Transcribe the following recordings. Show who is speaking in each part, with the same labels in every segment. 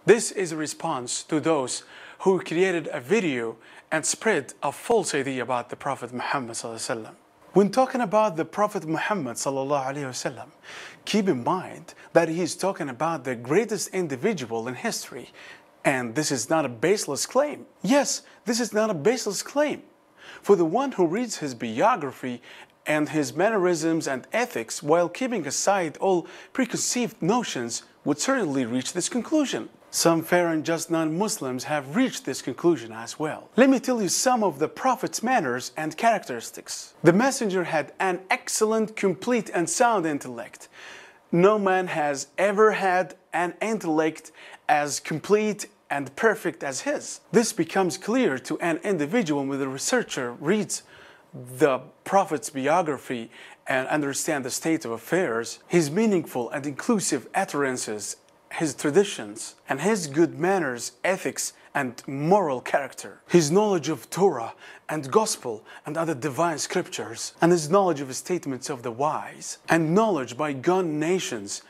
Speaker 1: This is a response to those who created a video and spread a false idea about the Prophet Muhammad sallallahu alaihi wasallam. When talking about the Prophet Muhammad sallallahu alaihi wasallam, keep in mind that he is talking about the greatest individual in history. And this is not a baseless claim. Yes, this is not a baseless claim. For the one who reads his biography and his mannerisms and ethics while keeping aside all preconceived notions would certainly reach this conclusion. Some fair and just non-Muslims have reached this conclusion as well. Let me tell you some of the Prophet's manners and characteristics. The Messenger had an excellent, complete and sound intellect. No man has ever had an intellect as complete and perfect as his. This becomes clear to an individual when the researcher reads the Prophet's biography and understand the state of affairs, his meaningful and inclusive utterances, his traditions, and his good manners, ethics, and moral character, his knowledge of Torah and Gospel and other divine scriptures, and his knowledge of the statements of the wise, and knowledge by gone nations,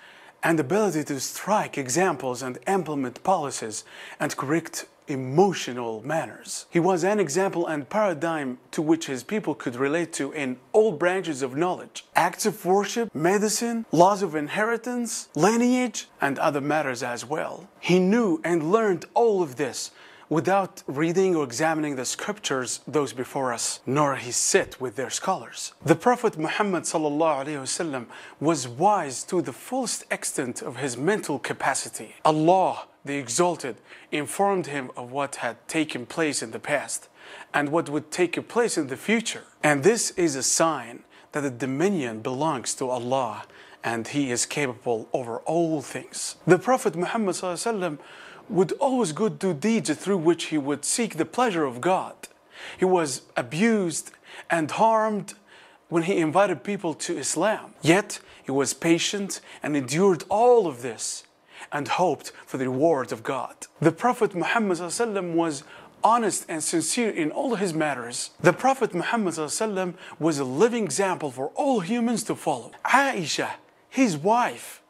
Speaker 1: and ability to strike examples and implement policies and correct emotional manners. He was an example and paradigm to which his people could relate to in all branches of knowledge, acts of worship, medicine, laws of inheritance, lineage, and other matters as well. He knew and learned all of this without reading or examining the scriptures, those before us, nor he sit with their scholars. The Prophet Muhammad sallallahu alaihi wasallam was wise to the fullest extent of his mental capacity. Allah, the Exalted, informed him of what had taken place in the past and what would take place in the future. And this is a sign that the dominion belongs to Allah and He is capable over all things. The Prophet Muhammad sallallahu alaihi wasallam would always do deeds through which he would seek the pleasure of God. He was abused and harmed when he invited people to Islam. Yet he was patient and endured all of this and hoped for the reward of God. The Prophet Muhammad was honest and sincere in all his matters. The Prophet Muhammad was a living example for all humans to follow. Aisha, his wife,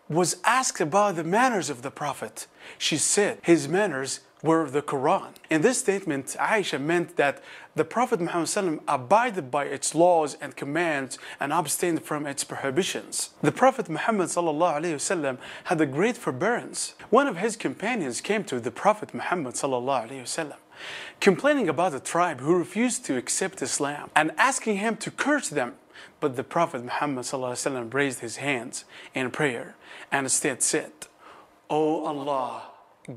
Speaker 1: was asked about the manners of the Prophet. She said his manners were the Quran. In this statement, Aisha meant that the Prophet Muhammad abided by its laws and commands and abstained from its prohibitions. The Prophet Muhammad had a great forbearance. One of his companions came to the Prophet Muhammad complaining about a tribe who refused to accept Islam and asking him to curse them. But the Prophet Muhammad raised his hands in prayer and instead said, "O Allah,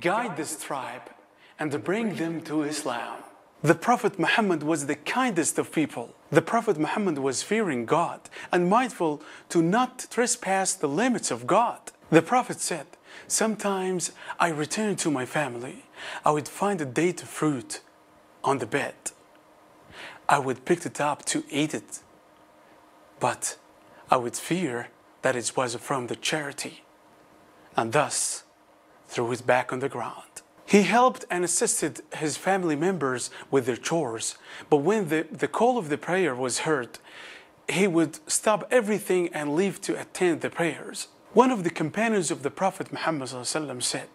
Speaker 1: guide this tribe and bring them to Islam." The Prophet Muhammad was the kindest of people. The Prophet Muhammad was fearing God and mindful to not trespass the limits of God. The Prophet said, "Sometimes I return to my family. I would find a date of fruit on the bed. I would pick it up to eat it, but I would fear that it was from the charity, and thus threw it back on the ground." He helped and assisted his family members with their chores, but when the call of the prayer was heard, he would stop everything and leave to attend the prayers. One of the companions of the Prophet Muhammad said,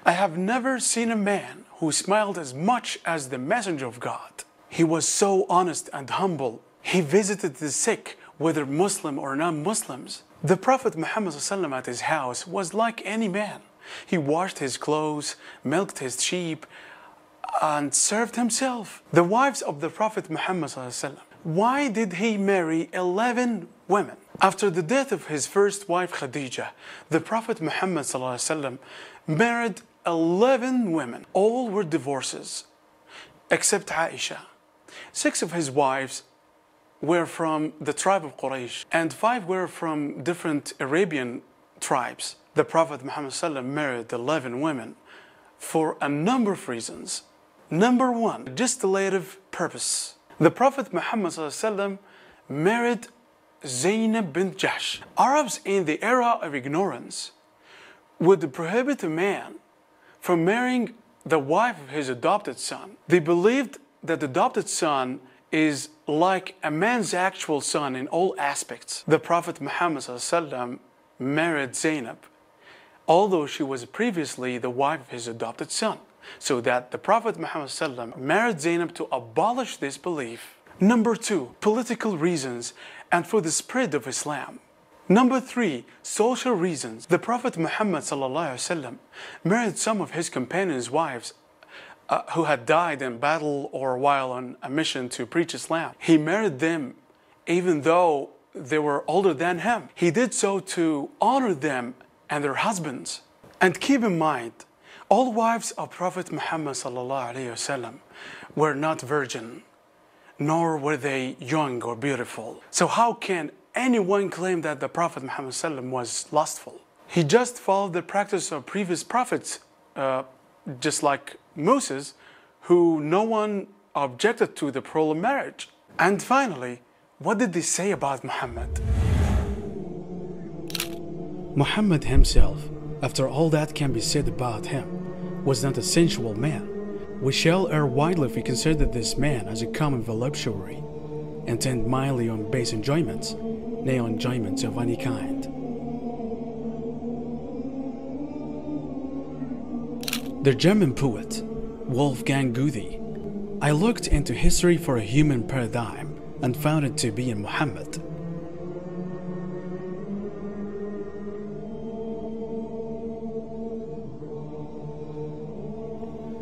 Speaker 1: "I have never seen a man who smiled as much as the Messenger of God. He was so honest and humble. He visited the sick, whether Muslim or non-Muslims. The Prophet Muhammad at his house was like any man. He washed his clothes, milked his sheep, and served himself." The wives of the Prophet Muhammad, why did he marry 11 women? After the death of his first wife Khadija, the Prophet Muhammad married 11 women. All were divorces, except Aisha. 6 of his wives were from the tribe of Quraysh, and 5 were from different Arabian tribes. The Prophet Muhammad married 11 women for a number of reasons. Number 1, legislative purpose. The Prophet Muhammad married Zainab bint Jahsh. Arabs in the era of ignorance would prohibit a man from marrying the wife of his adopted son. They believed that the adopted son is like a man's actual son in all aspects. The Prophet Muhammad married Zainab although she was previously the wife of his adopted son, so that the Prophet Muhammad ﷺ married Zainab to abolish this belief. Number 2, political reasons and for the spread of Islam. Number 3, social reasons. The Prophet Muhammad ﷺ married some of his companions' wives who had died in battle or while on a mission to preach Islam. He married them even though they were older than him. He did so to honor them and their husbands. And keep in mind, all wives of Prophet Muhammad ﷺ were not virgin, nor were they young or beautiful. So how can anyone claim that the Prophet Muhammad ﷺ was lustful? He just followed the practice of previous prophets, just like Moses, who no one objected to the plural marriage. And finally, what did they say about Muhammad? Muhammad himself, after all that can be said about him, was not a sensual man. We shall err widely if we consider this man as a common voluptuary, intent mildly on base enjoyments, nay on enjoyments of any kind. The German poet, Wolfgang Goethe, I looked into history for a human paradigm and found it to be in Muhammad.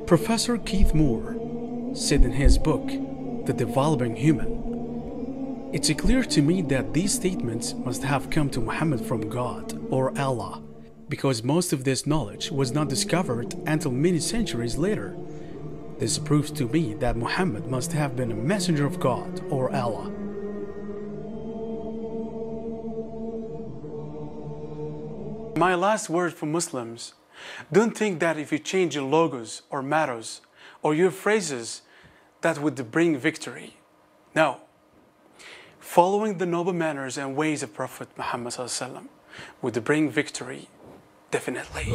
Speaker 1: Professor Keith Moore said in his book, The Developing Human, "It's clear to me that these statements must have come to Muhammad from God or Allah, because most of this knowledge was not discovered until many centuries later. This proves to me that Muhammad must have been a messenger of God or Allah." My last word for Muslims: don't think that if you change your logos or mottos or your phrases, that would bring victory. No. Following the noble manners and ways of Prophet Muhammad ﷺ would bring victory, definitely.